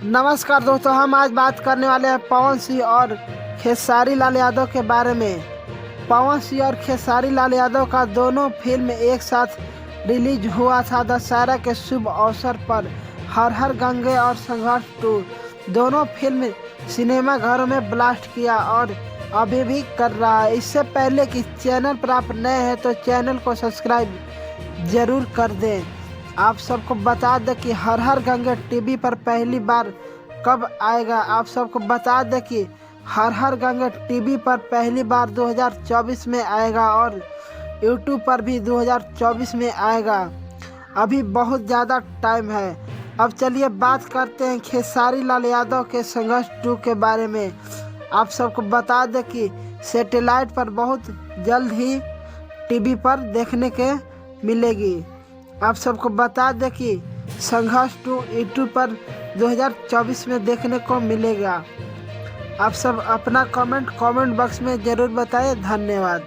नमस्कार दोस्तों, हम आज बात करने वाले हैं पवन सिंह और खेसारी लाल यादव के बारे में। पवन सिंह और खेसारी लाल यादव का दोनों फिल्म एक साथ रिलीज हुआ था। दशहरा के शुभ अवसर पर हर हर गंगे और संघर्ष 2 दोनों फिल्म सिनेमा घरों में ब्लास्ट किया और अभी भी कर रहा है। इससे पहले कि चैनल पर आप नए हैं तो चैनल को सब्सक्राइब जरूर कर दें। आप सबको बता दें कि हर हर गंगे टीवी पर पहली बार कब आएगा। आप सबको बता दें कि हर हर गंगे टीवी पर पहली बार 2024 में आएगा और यूट्यूब पर भी 2024 में आएगा। अभी बहुत ज़्यादा टाइम है। अब चलिए बात करते हैं खेसारी लाल यादव के संघर्ष 2 के बारे में। आप सबको बता दें कि सैटेलाइट पर बहुत जल्द ही टीवी पर देखने के मिलेगी। आप सबको बता दें कि संघर्ष 2 यूट्यूब पर 2024 में देखने को मिलेगा। आप सब अपना कमेंट बॉक्स में ज़रूर बताएं। धन्यवाद।